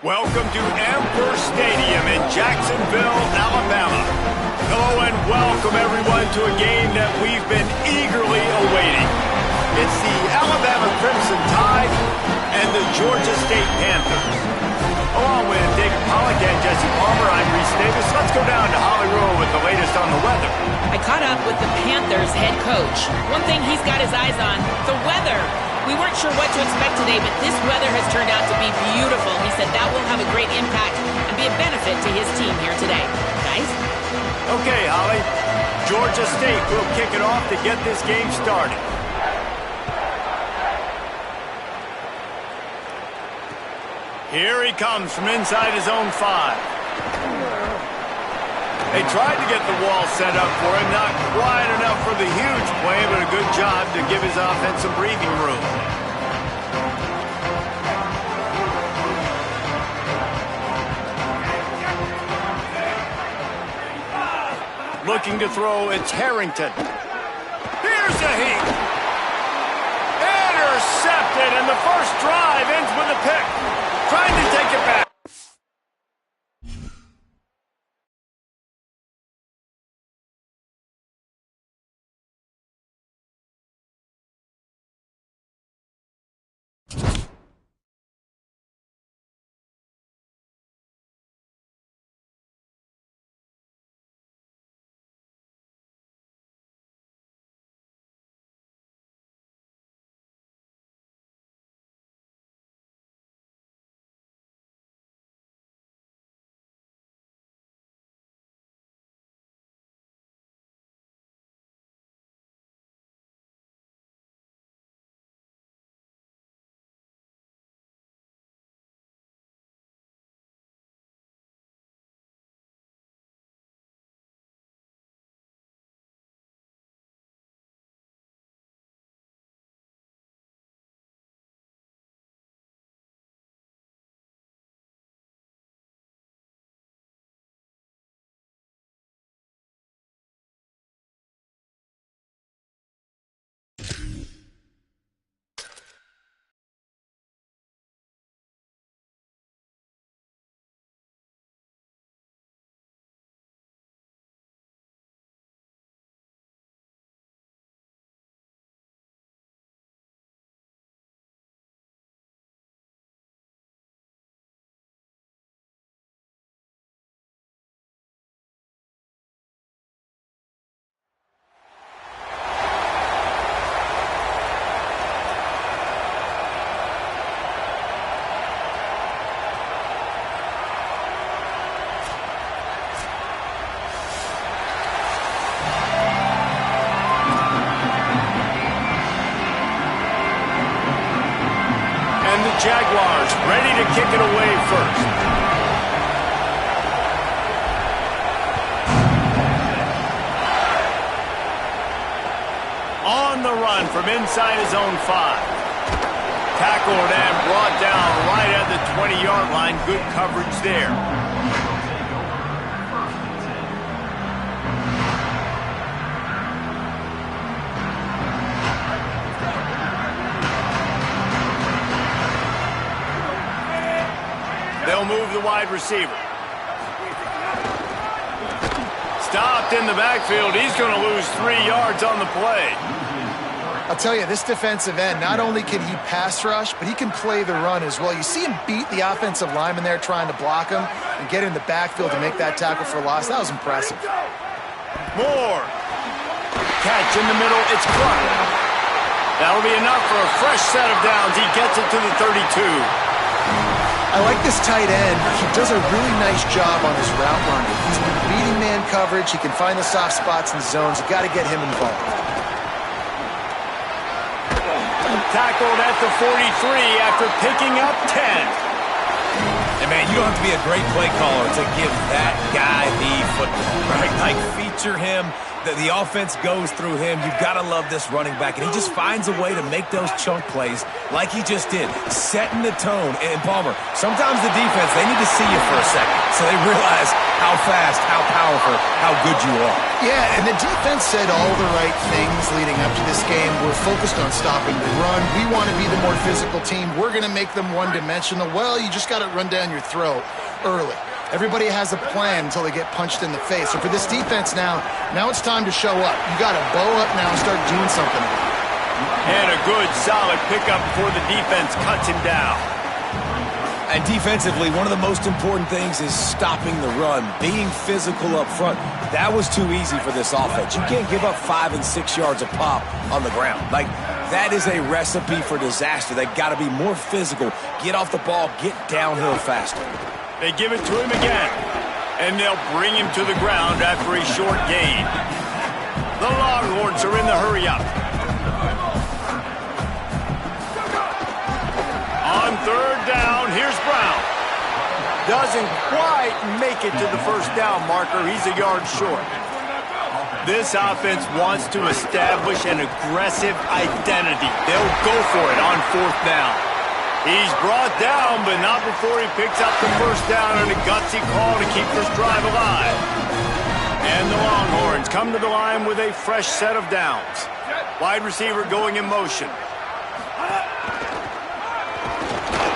Welcome to Emperor Stadium in Jacksonville, Alabama. Hello and welcome everyone to a game that we've been eagerly awaiting. It's the Alabama Crimson Tide and the Georgia State Panthers. Along with David Pollack and Jesse Palmer, I'm Reese Davis. Let's go down to Hollywood with the latest on the weather. I caught up with the Panthers head coach. One thing he's got his eyes on, the weather. We weren't sure what to expect today, but this weather has turned out to be beautiful. He said that will have a great impact and be a benefit to his team here today. Guys? Okay, Holly. Georgia State will kick it off to get this game started. Here he comes from inside his own 5. They tried to get the wall set up for him, not quite enough for the huge play, but a good job to give his offense some breathing room. Looking to throw, it's Harrington. Here's a heat. Intercepted, and the first drive ends with a pick. Trying to take it back. Jaguars ready to kick it away first. On the run from inside his own 5. Tackled and brought down right at the 20-yard line. Good coverage there. They'll move the wide receiver. Stopped in the backfield. He's going to lose 3 yards on the play. I'll tell you, this defensive end, not only can he pass rush, but he can play the run as well. You see him beat the offensive lineman there trying to block him and get in the backfield to make that tackle for loss. That was impressive. Moore. Catch in the middle. It's Clark. That'll be enough for a fresh set of downs. He gets it to the 32. I like this tight end. He does a really nice job on his route running. He's been beating man coverage. He can find the soft spots in zones. You got to get him involved. Tackled at the 43 after picking up 10. And man, you don't have to be a great play caller to give that guy the football, right? Like, feature him, The offense goes through him. You've got to love this running back. And he just finds a way to make those chunk plays like he just did, setting the tone. And Palmer, sometimes the defense, they need to see you for a second so they realize how fast, how powerful, how good you are. Yeah, and the defense said all the right things leading up to this game. We're focused on stopping the run. We want to be the more physical team. We're going to make them one-dimensional. Well, you just got to run down your throat early. Everybody has a plan until they get punched in the face. So for this defense now it's time to show up. You got to bow up now and start doing something. And a good, solid pickup before the defense cuts him down. And defensively, one of the most important things is stopping the run, being physical up front. That was too easy for this offense. You can't give up 5 and 6 yards a pop on the ground. Like, that is a recipe for disaster. They got to be more physical, get off the ball, get downhill faster. They give it to him again, and they'll bring him to the ground after a short gain. The Longhorns are in the hurry-up. On third down, here's Brown. Doesn't quite make it to the first down marker. He's a yard short. This offense wants to establish an aggressive identity. They'll go for it on fourth down. He's brought down, but not before he picks up the first down and a gutsy call to keep this drive alive. And the Longhorns come to the line with a fresh set of downs. Wide receiver going in motion.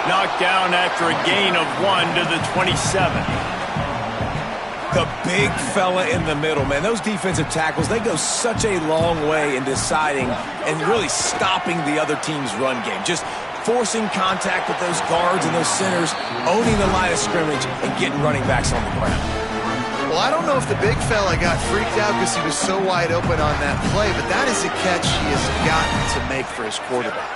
Knocked down after a gain of 1 to the 27. The big fella in the middle, man. Those defensive tackles, they go such a long way in deciding and really stopping the other team's run game. Just forcing contact with those guards and those centers, owning the line of scrimmage, and getting running backs on the ground. Well, I don't know if the big fella got freaked out because he was so wide open on that play, but that is a catch he has gotten to make for his quarterback.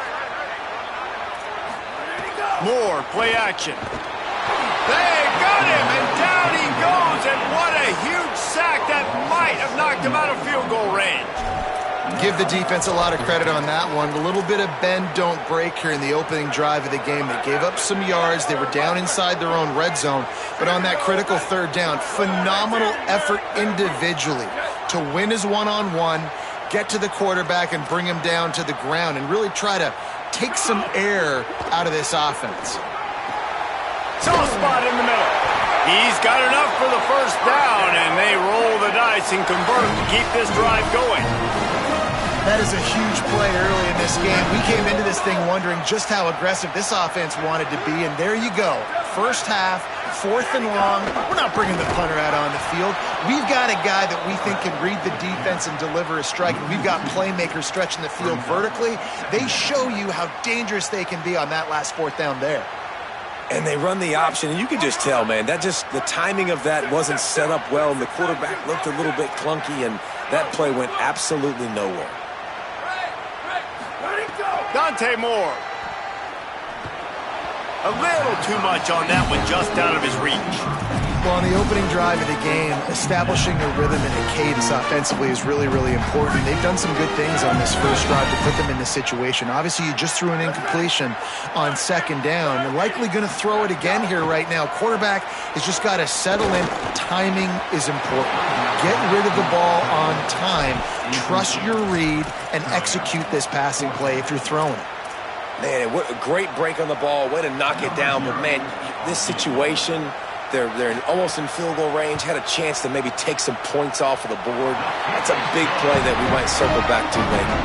More play action. They got him, and down he goes, and what a huge sack that might have knocked him out of field goal range. Give the defense a lot of credit on that one. A little bit of bend, don't break here in the opening drive of the game. They gave up some yards. They were down inside their own red zone. But on that critical third down, phenomenal effort individually to win his one-on-one, get to the quarterback and bring him down to the ground and really try to take some air out of this offense. Soft spot in the middle. He's got enough for the first down, and they roll the dice and convert to keep this drive going. That is a huge play early in this game. We came into this thing wondering just how aggressive this offense wanted to be, and there you go. First half, 4th and long. We're not bringing the punter out on the field. We've got a guy that we think can read the defense and deliver a strike, and we've got playmakers stretching the field vertically. They show you how dangerous they can be on that last 4th down there. And they run the option, and you can just tell, man, that just, the timing of that wasn't set up well, and the quarterback looked a little bit clunky, and that play went absolutely nowhere. Dante Moore. A little too much on that one, just out of his reach. Well, on the opening drive of the game, establishing a rhythm and a cadence offensively is really, really important. They've done some good things on this first drive to put them in this situation. Obviously, you just threw an incompletion on second down. They're likely going to throw it again here right now. Quarterback has just got to settle in. Timing is important. Get rid of the ball on time. Trust your read and execute this passing play if you're throwing it. Man, what a great break on the ball. Way to knock it down. But, man, this situation, they're almost in field goal range. Had a chance to maybe take some points off of the board. That's a big play that we might circle back to later.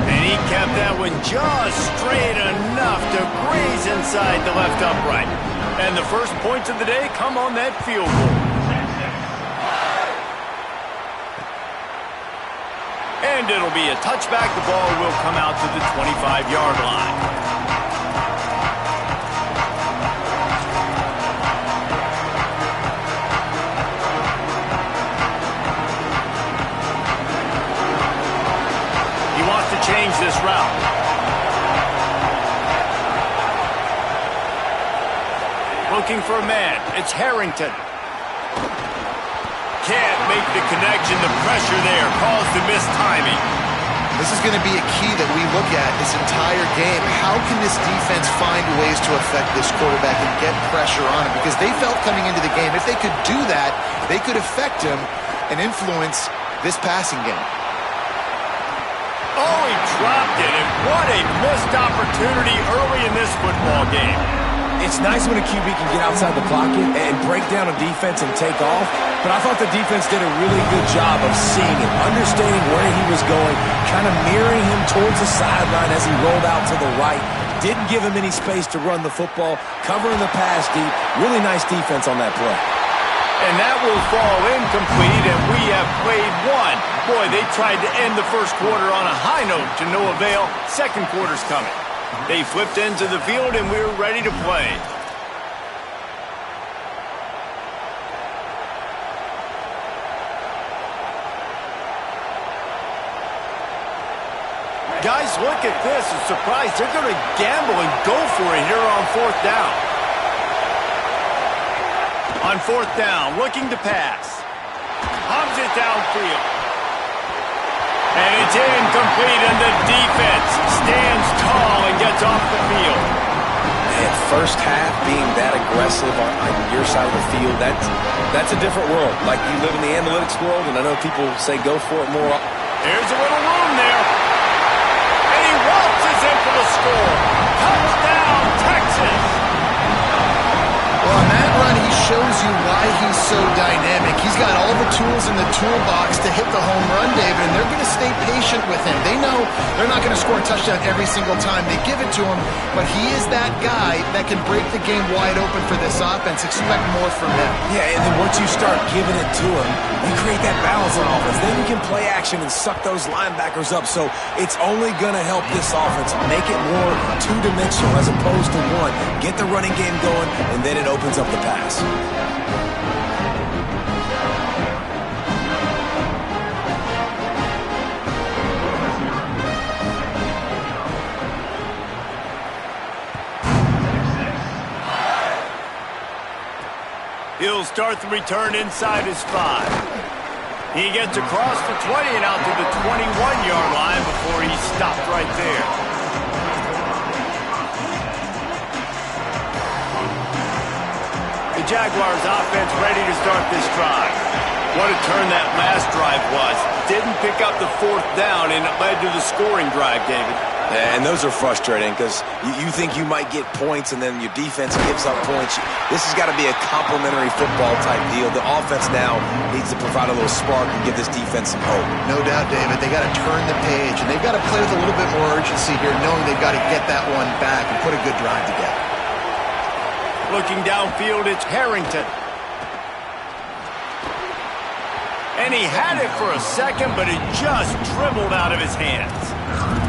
And he kept that one just straight enough to graze inside the left upright. And the first points of the day come on that field goal. And it'll be a touchback. The ball will come out to the 25-yard line. He wants to change this route. Looking for a man. It's Harrington. Can't make the connection. The pressure there caused the missed timing. This is going to be a key that we look at this entire game. How can this defense find ways to affect this quarterback and get pressure on him? Because they felt coming into the game, if they could do that, they could affect him and influence this passing game. Oh, he dropped it, and what a missed opportunity early in this football game. It's nice when a QB can get outside the pocket and break down a defense and take off, but I thought the defense did a really good job of seeing it, understanding where he was going, kind of mirroring him towards the sideline as he rolled out to the right. Didn't give him any space to run the football, covering the pass deep. Really nice defense on that play. And that will fall incomplete, and we have played one. Boy, they tried to end the first quarter on a high note to no avail. Second quarter's coming. They flipped into the field, and we're ready to play. Guys, look at this. I'm surprised they're going to gamble and go for it here on fourth down. On fourth down, looking to pass. Hums it downfield. And it's incomplete, and the defense stands tall and gets off the field. And first half being that aggressive on your side of the field, that's a different world. Like, you live in the analytics world, and I know people say go for it more. There's a little room there. And he waltzes in for the score. Touchdown, Texas. Well, on that run, he shows you why he's so dynamic. He's got all the tools in the toolbox to hit the home run, David, and they're going to stay patient with him. They know they're not going to score a touchdown every single time they give it to him, but he is that guy that can break the game wide open for this offense. Expect more from him. Yeah, and then once you start giving it to him, you create that balance on offense. Then you can play action and suck those linebackers up. So it's only going to help this offense make it more two-dimensional as opposed to one. Get the running game going, and then it opens up the pass. He'll start the return inside his 5. He gets across the 20 and out to the 21-yard line before he stopped right there. The Jaguars offense ready to start this drive. What a turn that last drive was. Didn't pick up the fourth down, and it led to the scoring drive, David. And those are frustrating because you think you might get points and then your defense gives up points. This has got to be a complementary football type deal. The offense now needs to provide a little spark and give this defense some hope. No doubt, David. They got to turn the page, and they've got to play with a little bit more urgency here, knowing they've got to get that one back and put a good drive together. Looking downfield, it's Harrington. And he had it for a second, but it just dribbled out of his hands.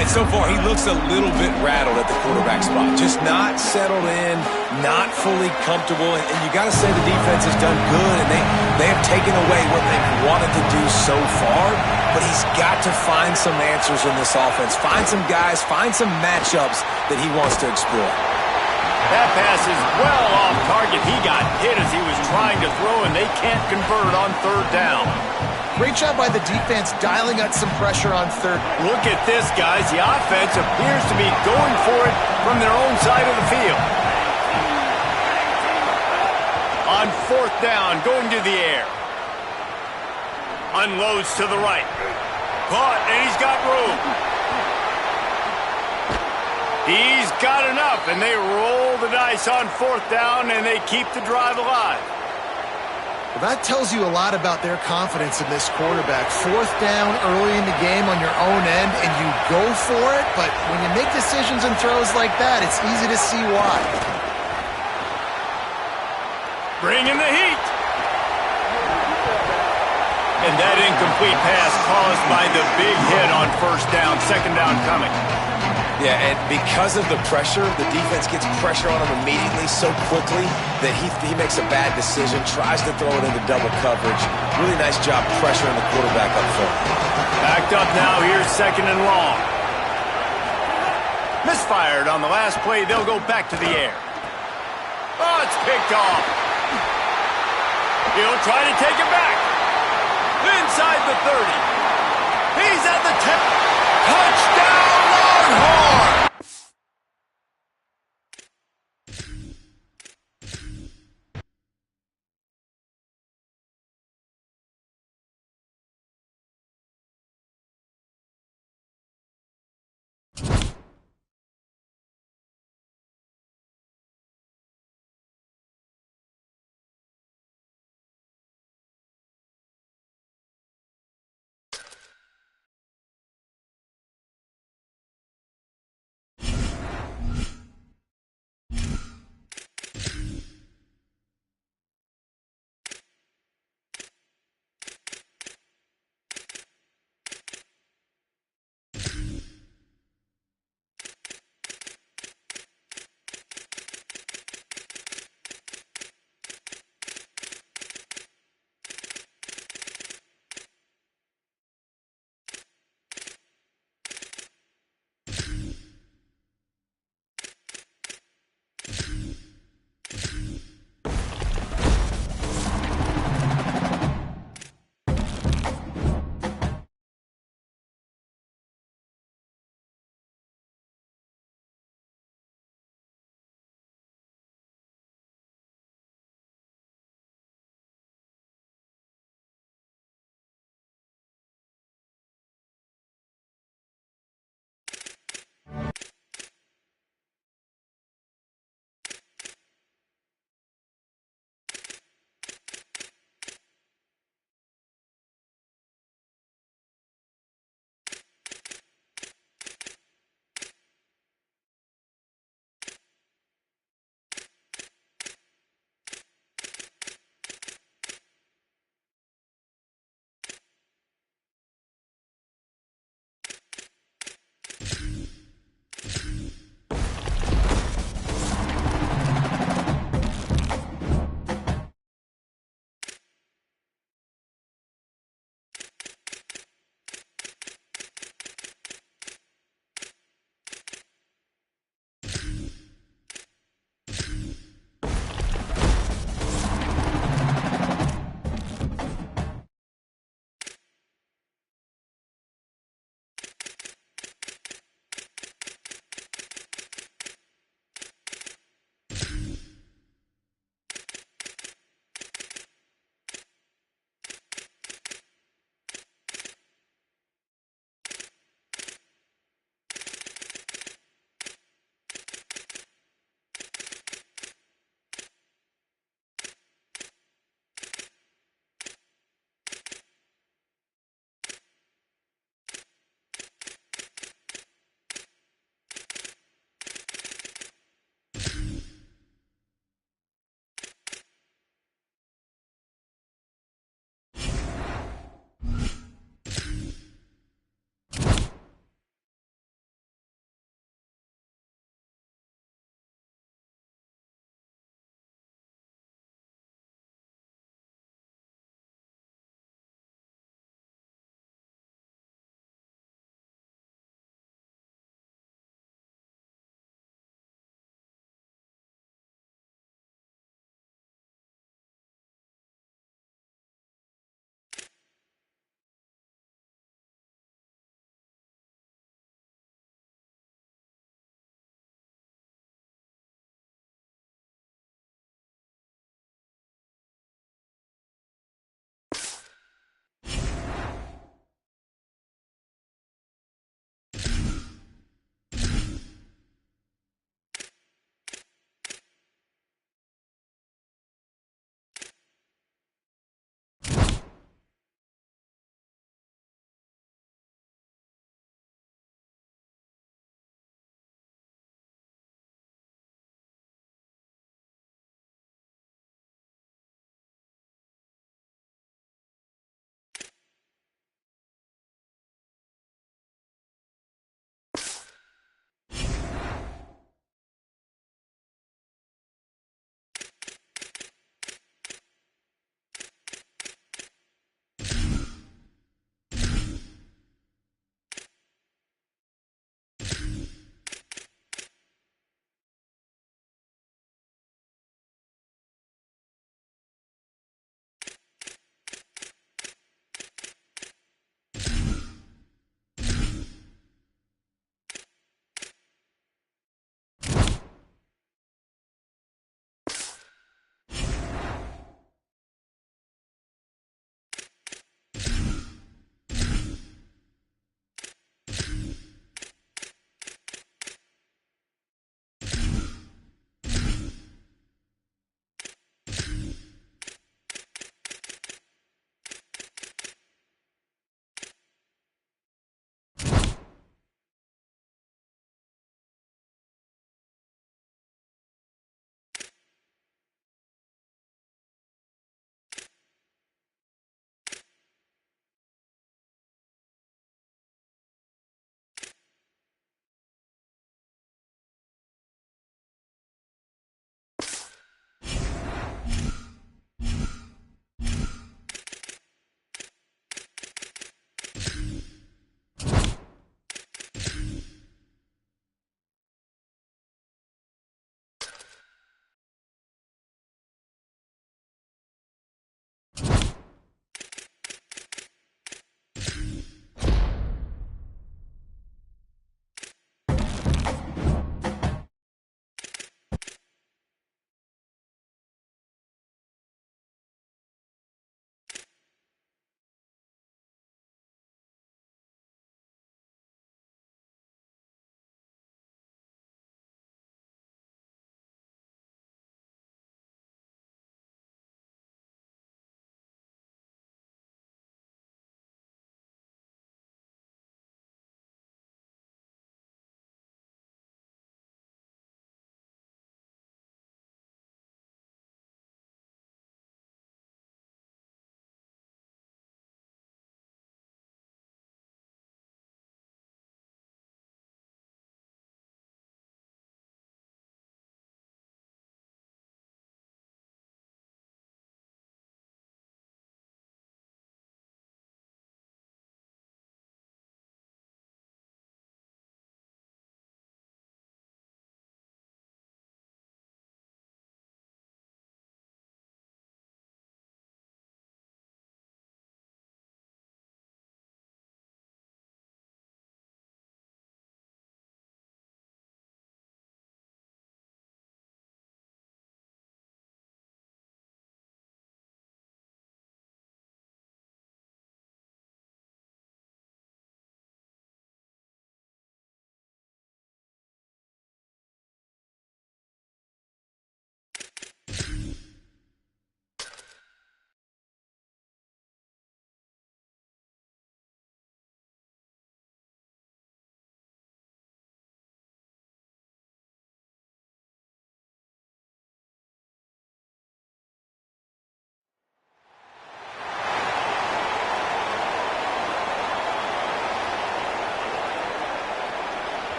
And so far, he looks a little bit rattled at the quarterback spot. Just not settled in, not fully comfortable. And you got to say the defense has done good, and they have taken away what they've wanted to do so far. But he's got to find some answers in this offense. Find some guys, find some matchups that he wants to explore. That pass is well off target. He got hit as he was trying to throw, and they can't convert on third down. Great job by the defense dialing out some pressure on third. Look at this, guys. The offense appears to be going for it from their own side of the field. On fourth down, going to the air. Unloads to the right. Caught, and he's got room. He's got enough, and they roll the dice on fourth down, and they keep the drive alive. Well, that tells you a lot about their confidence in this quarterback. Fourth down early in the game on your own end, and you go for it, but when you make decisions and throws like that, it's easy to see why. Bring in the heat. And that incomplete pass caused by the big hit on first down, second down coming. Yeah, and because of the pressure, the defense gets pressure on him immediately so quickly that he makes a bad decision, tries to throw it into double coverage. Really nice job pressuring the quarterback up front. Backed up now, here's second and long. Misfired on the last play, they'll go back to the air. Oh, it's picked off. He'll try to take it back. Inside the 30. He's at the 10. Touchdown, Longhorns!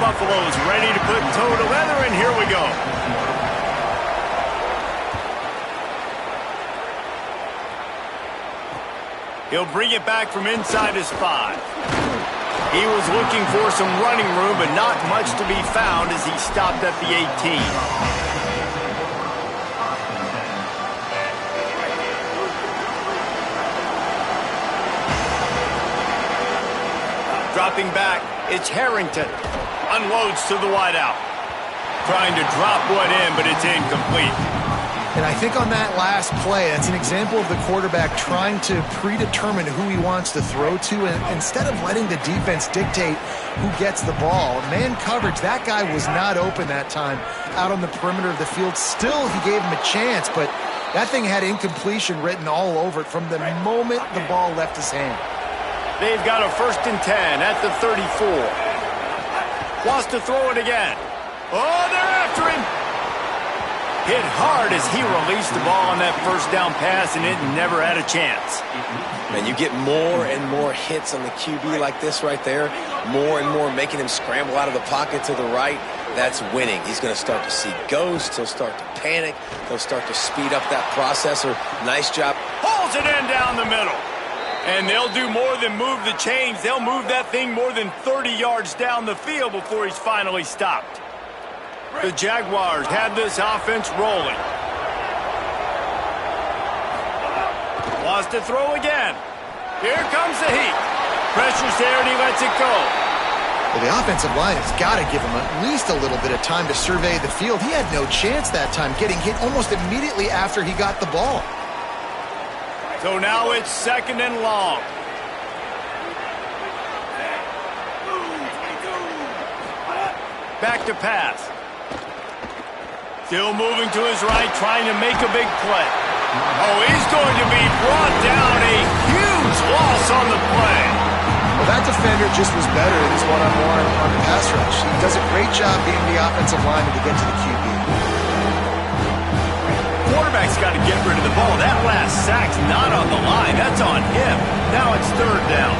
Buffaloes ready to put toe to leather, and here we go. He'll bring it back from inside his 5. He was looking for some running room, but not much to be found as he stopped at the 18. Dropping back, it's Harrington. Unloads to the wideout. Trying to drop one in, but it's incomplete. And I think on that last play, that's an example of the quarterback trying to predetermine who he wants to throw to, and instead of letting the defense dictate who gets the ball. Man coverage, that guy was not open that time out on the perimeter of the field. Still, he gave him a chance, but that thing had incompletion written all over it from the moment the ball left his hand. They've got a 1st and 10 at the 34. Wants to throw it again. Oh, they're after him. Hit hard as he released the ball on that 1st down pass, and it never had a chance. Man, you get more and more hits on the QB like this right there, more and more making him scramble out of the pocket to the right. That's winning. He's going to start to see ghosts. He'll start to panic. He'll start to speed up that processor. Nice job. Pulls it in down the middle. And they'll do more than move the chains. They'll move that thing more than 30 yards down the field before he's finally stopped. The Jaguars have this offense rolling. Wants to throw again. Here comes the heat. Pressure's there and he lets it go. Well, the offensive line has got to give him at least a little bit of time to survey the field. He had no chance that time, getting hit almost immediately after he got the ball. So now it's 2nd and long. Back to pass. Still moving to his right, trying to make a big play. Oh, he's going to be brought down. A huge loss on the play. Well, that defender just was better in his one-on-one on the pass rush. He does a great job beating the offensive lineman to get to the QB. Quarterback's got to get rid of the ball. That last sack's not on the line. That's on him. Now it's 3rd down.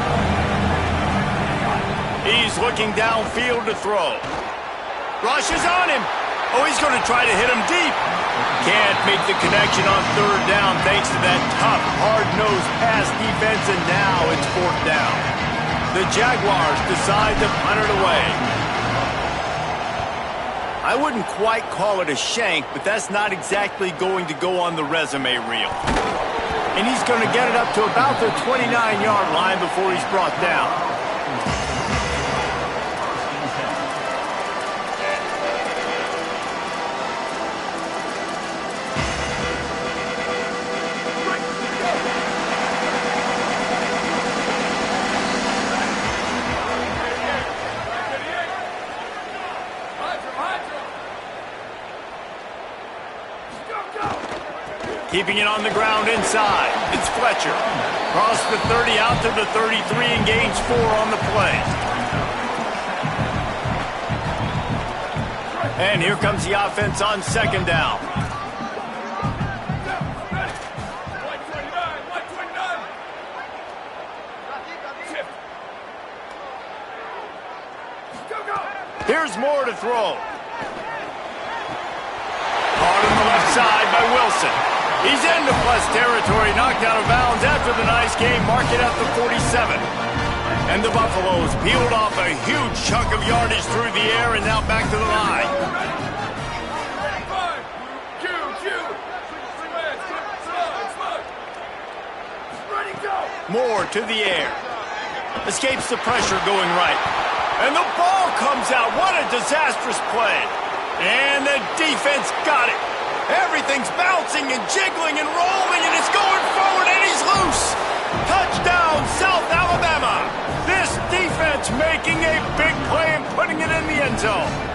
He's looking downfield to throw. Rush is on him. Oh, he's going to try to hit him deep. Can't make the connection on 3rd down thanks to that tough, hard-nosed pass defense, and now it's 4th down. The Jaguars decide to punt it away. I wouldn't quite call it a shank, but that's not exactly going to go on the resume reel. And he's going to get it up to about the 29-yard line before he's brought down. Keeping it on the ground inside. It's Fletcher. Cross the 30 out to the 33 and gains 4 on the play. And here comes the offense on 2nd down. Here's more to throw. Caught on the left side by Wilson. He's into plus territory, knocked out of bounds after the nice game, mark it at the 47. And the Buffaloes peeled off a huge chunk of yardage through the air and now back to the line. Moore to the air. Escapes the pressure going right. And the ball comes out. What a disastrous play. And the defense got it. Everything's bouncing and jiggling and rolling, and it's going forward, and he's loose. Touchdown, South Alabama. This defense making a big play and putting it in the end zone.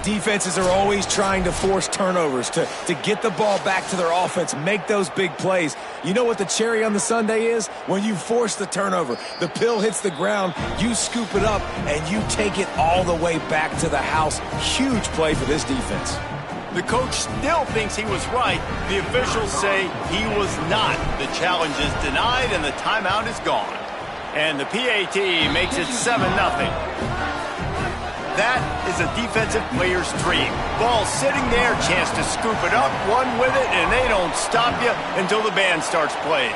Defenses are always trying to force turnovers to get the ball back to their offense, make those big plays. You know what the cherry on the sundae is? When you force the turnover, the pill hits the ground, you scoop it up, and you take it all the way back to the house. Huge play for this defense. The coach still thinks he was right. The officials say he was not. The challenge is denied and the timeout is gone. And the PAT makes it 7-0. That is a defensive player's dream. Ball sitting there, chance to scoop it up, run with it, and they don't stop you until the band starts playing.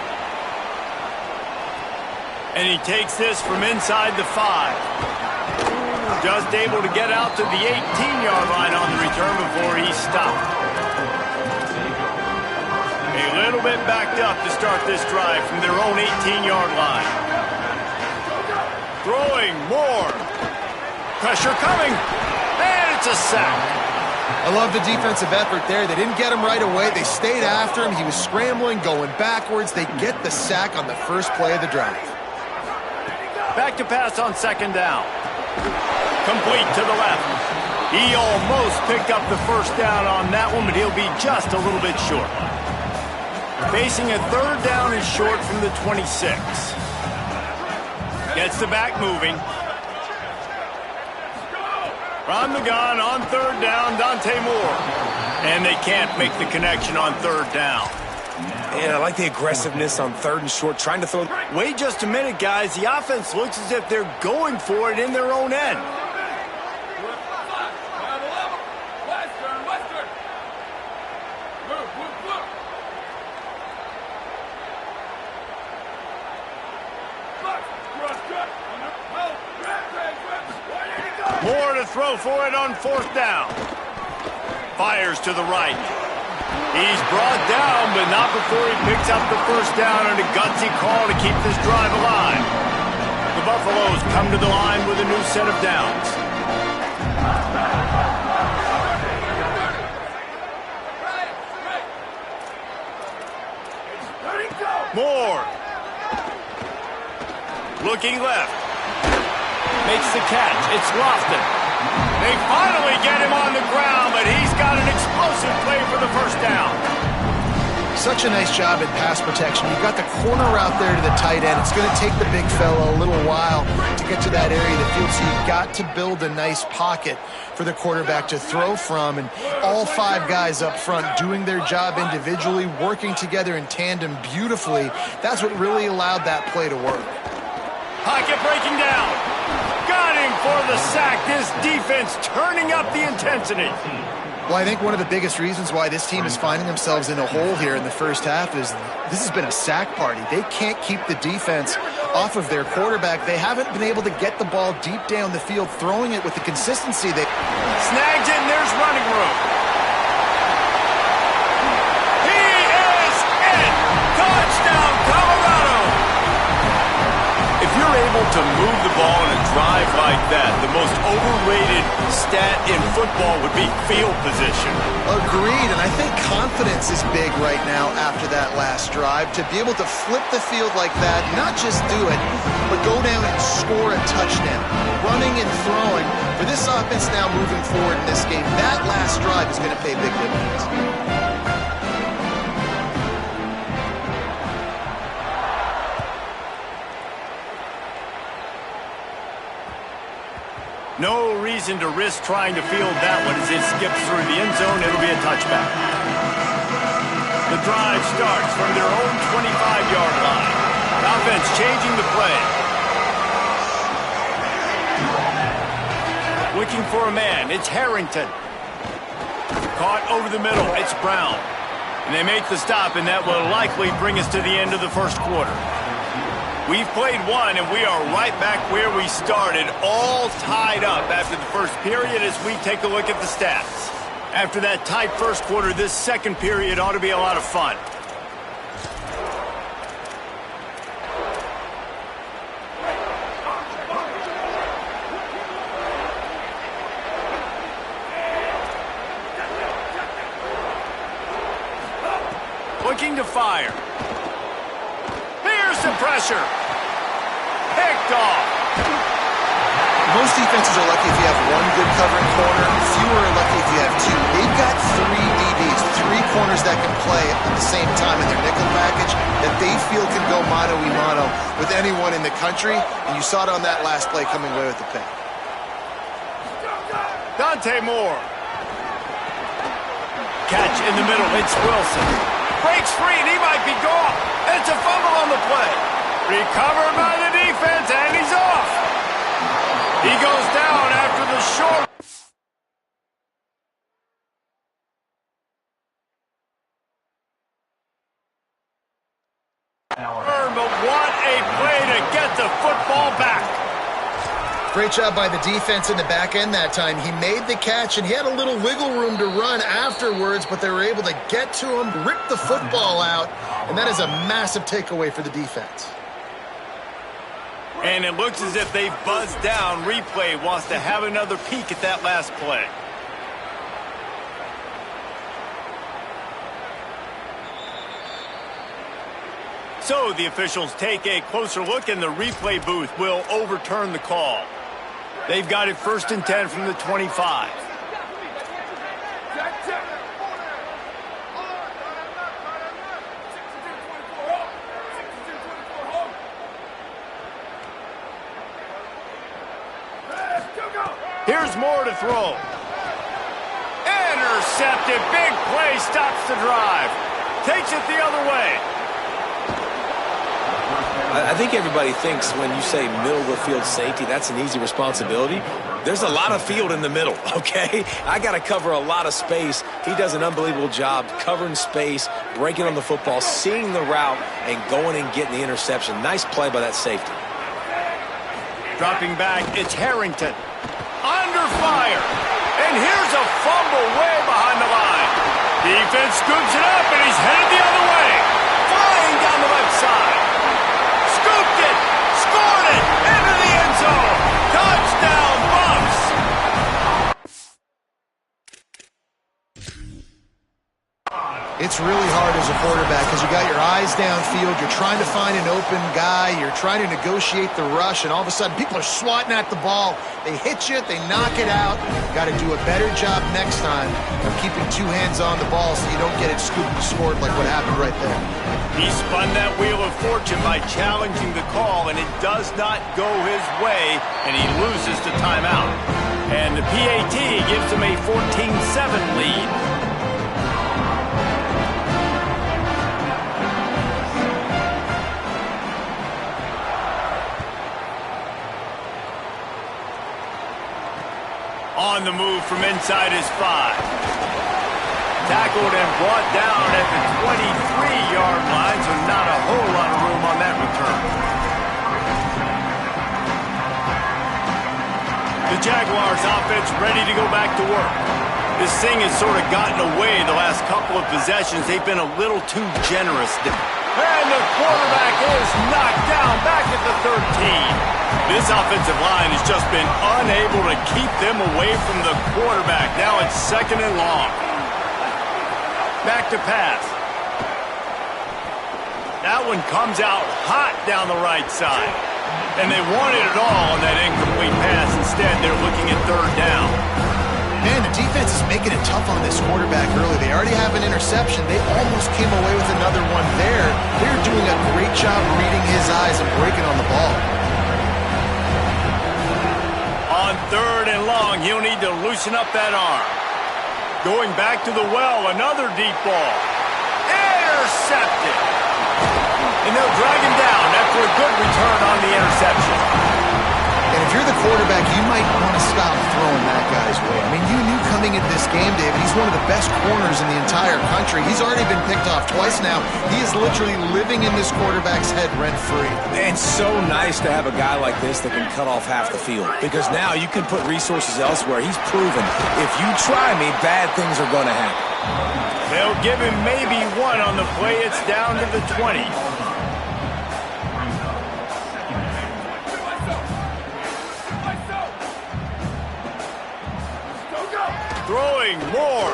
And he takes this from inside the 5. Just able to get out to the 18-yard line on the return before he stopped. A little bit backed up to start this drive from their own 18-yard line. Throwing more. Pressure coming. And it's a sack. I love the defensive effort there. They didn't get him right away. They stayed after him. He was scrambling, going backwards. They get the sack on the first play of the drive. Back to pass on second down. Complete to the left. He almost picked up the first down on that one, but he'll be just a little bit short. Facing a third down and short from the 26. Gets the back moving. From the gun on third down, Dante Moore. And they can't make the connection on third down. Man, I like the aggressiveness on third and short, trying to throw. Wait just a minute, guys. The offense looks as if they're going for it in their own end. Moore to throw for it on fourth down. Fires to the right. He's brought down, but not before he picks up the first down on a gutsy call to keep this drive alive. The Buffaloes come to the line with a new set of downs. Moore. Looking left. Makes the catch. It's Lofton. They finally get him on the ground, but he's got an explosive play for the first down. Such a nice job in pass protection. You've got the corner out there to the tight end. It's going to take the big fella a little while to get to that area of the field, so you've got to build a nice pocket for the quarterback to throw from, and all 5 guys up front doing their job individually, working together in tandem beautifully. That's what really allowed that play to work. Pocket breaking down. Got him for the sack. This defense turning up the intensity. Well, I think one of the biggest reasons why this team is finding themselves in a hole here in the first half is this has been a sack party. They can't keep the defense off of their quarterback. They haven't been able to get the ball deep down the field, throwing it with the consistency. They snags it, and there's running room. He is in. Touchdown, Colorado. If you're able to move the ball in a drive like that, the most overrated stat in football would be field position. Agreed, and I think confidence is big right now after that last drive. To be able to flip the field like that, not just do it, but go down and score a touchdown. Running and throwing, for this offense now moving forward in this game, that last drive is going to pay big dividends. No reason to risk trying to field that one as it skips through the end zone. It'll be a touchback. The drive starts from their own 25-yard line. Offense changing the play. Looking for a man. It's Harrington. Caught over the middle. It's Brown. And they make the stop, and that will likely bring us to the end of the first quarter. We've played one, and we are right back where we started, all tied up after the first period as we take a look at the stats. After that tight first quarter, this second period ought to be a lot of fun. Looking to fire. Here's some pressure. Picked off. Most defenses are lucky if you have one good covering corner. Fewer are lucky if you have 2. They've got 3 DBs, 3 corners that can play at the same time in their nickel package that they feel can go mano-a-mano with anyone in the country. And you saw it on that last play coming away with the pick. Dante Moore. catch in the middle. It's Wilson. Breaks free, and he might be gone. It's a fumble on the play. Recovered by the defense, and he's off. He goes down after the short. But what a play to get the football back. Great job by the defense in the back end that time. He made the catch, and he had a little wiggle room to run afterwards, but they were able to get to him, rip the football out, and that is a massive takeaway for the defense. And it looks as if they've buzzed down. Replay wants to have another peek at that last play. So the officials take a closer look, and the replay booth will overturn the call. They've got it 1st and 10 from the 25. Here's more to throw. Intercepted. Big play. Stops the drive. Takes it the other way. I think everybody thinks when you say middle of the field safety, that's an easy responsibility. There's a lot of field in the middle, okay? I got to cover a lot of space. He does an unbelievable job covering space, breaking on the football, seeing the route, and going and getting the interception. Nice play by that safety. Dropping back, it's Harrington. Under fire. And here's a fumble way behind the line. Defense scoops it up, and he's headed the other way. Flying down the left side. Scooped it. Scored it. Into the end zone. Touchdown, Buffs. It's really hard as a quarterback because you got your eyes downfield. You're trying to find an open guy. You're trying to negotiate the rush, and all of a sudden people are swatting at the ball. They hit you. They knock it out. Got to do a better job next time of keeping two hands on the ball so you don't get it scooped and scored like what happened right there. He spun that wheel of fortune by challenging the call, and it does not go his way, and he loses the timeout. And the PAT gives him a 14-7 lead. On the move from inside his 5. Tackled and brought down at the 23-yard line, so not a whole lot of room on that return. The Jaguars offense ready to go back to work. This thing has sort of gotten away the last couple of possessions. They've been a little too generous. And the quarterback is knocked down back at the 13. This offensive line has just been unable to keep them away from the quarterback. Now it's 2nd and long. Back to pass. That one comes out hot down the right side. And they wanted it all on that incomplete pass. Instead, they're looking at 3rd down. Man, the defense is making it tough on this quarterback early. They already have an interception. They almost came away with another one there. They're doing a great job reading his eyes and breaking on the ball. On 3rd and long, he'll need to loosen up that arm. Going back to the well, another deep ball. Intercepted. And they'll drag him down after a good return on the interception. And if you're the quarterback, you might want to stop throwing that guy's way. I mean, you knew coming into this game, David, he's one of the best corners in the entire country. He's already been picked off twice now. He is literally living in this quarterback's head rent-free. And so nice to have a guy like this that can cut off half the field, because now you can put resources elsewhere. He's proven if you try me, bad things are going to happen. They'll give him maybe one on the play. It's down to the 20. Throwing more.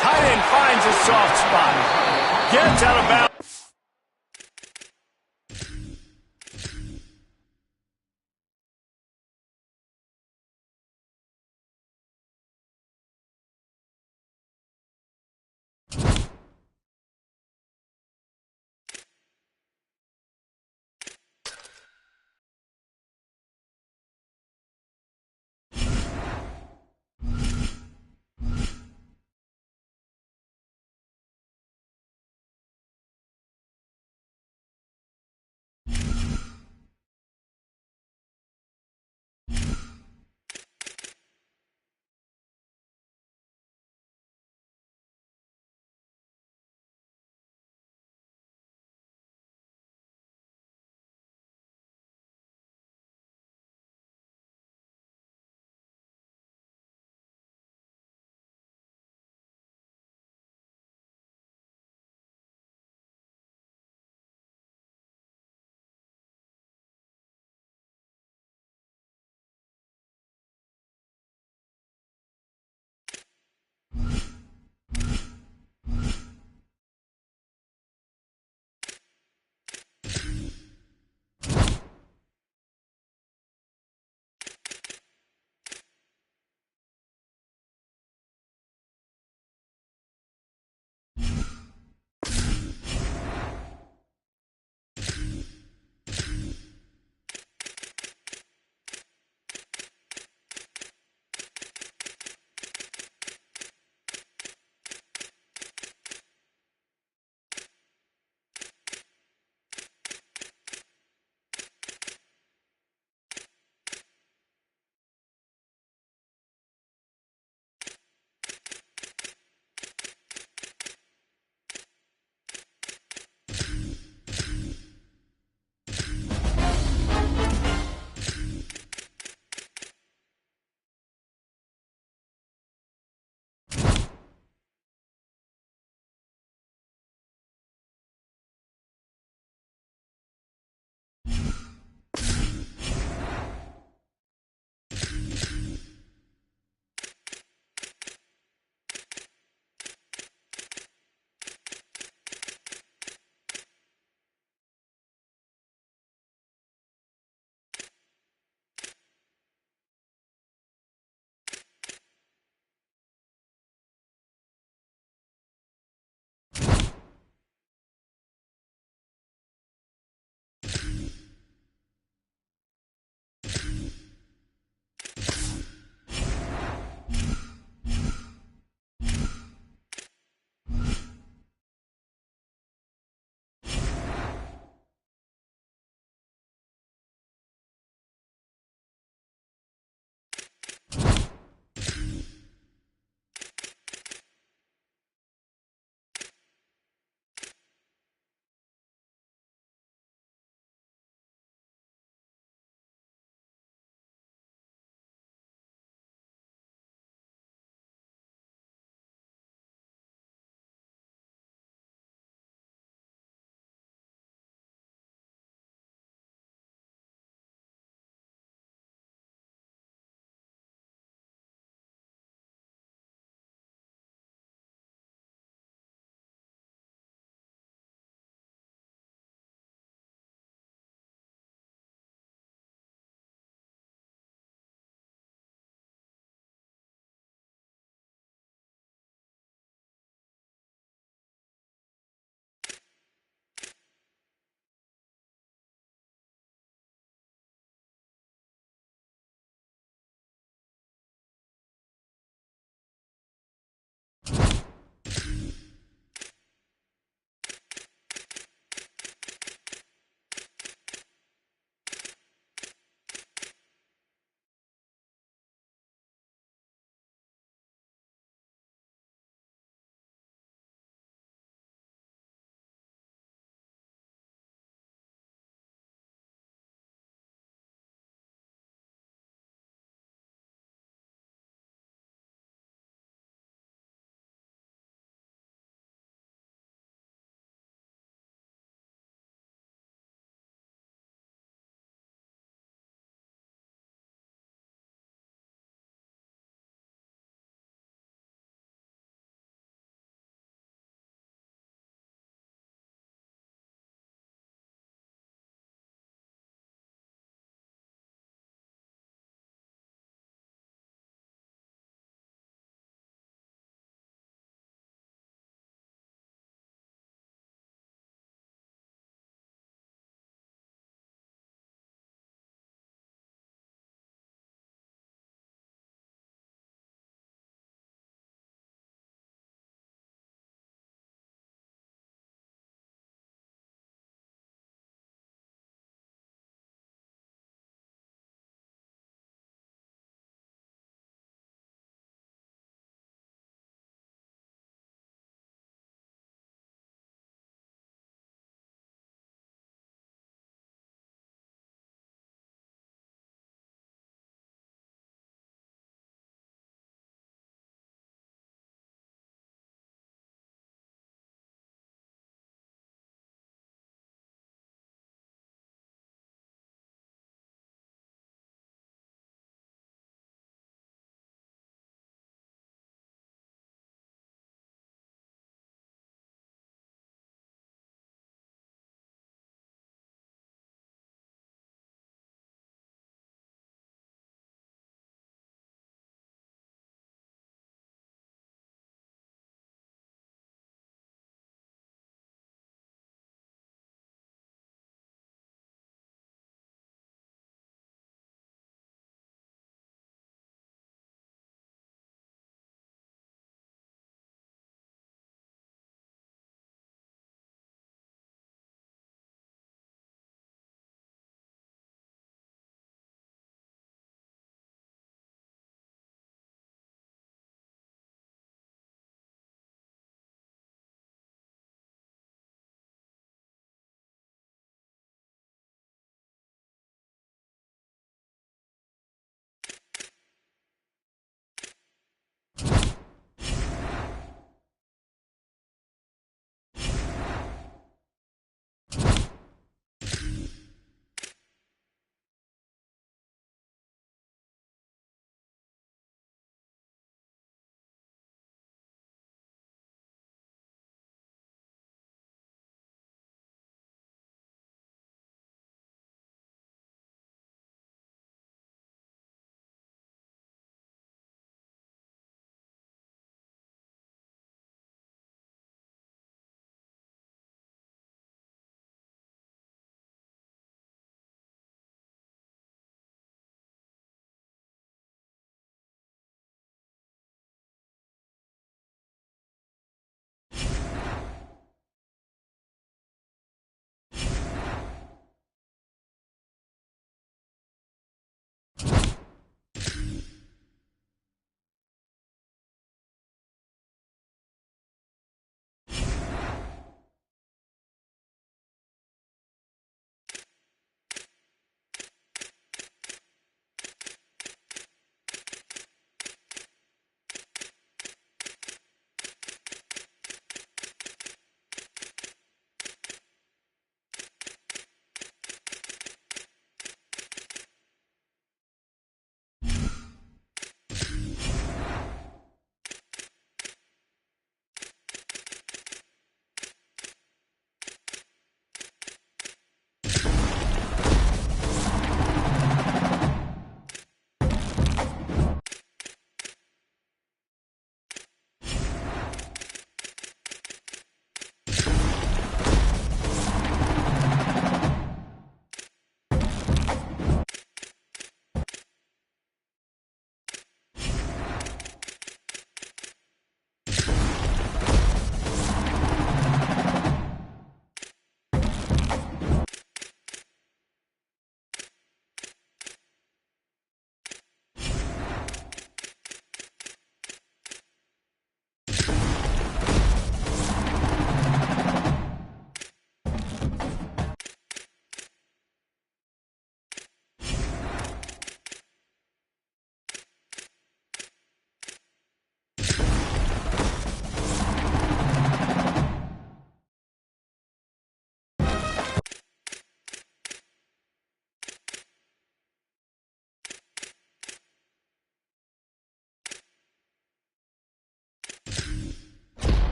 Tight end finds a soft spot. Gets out of bounds.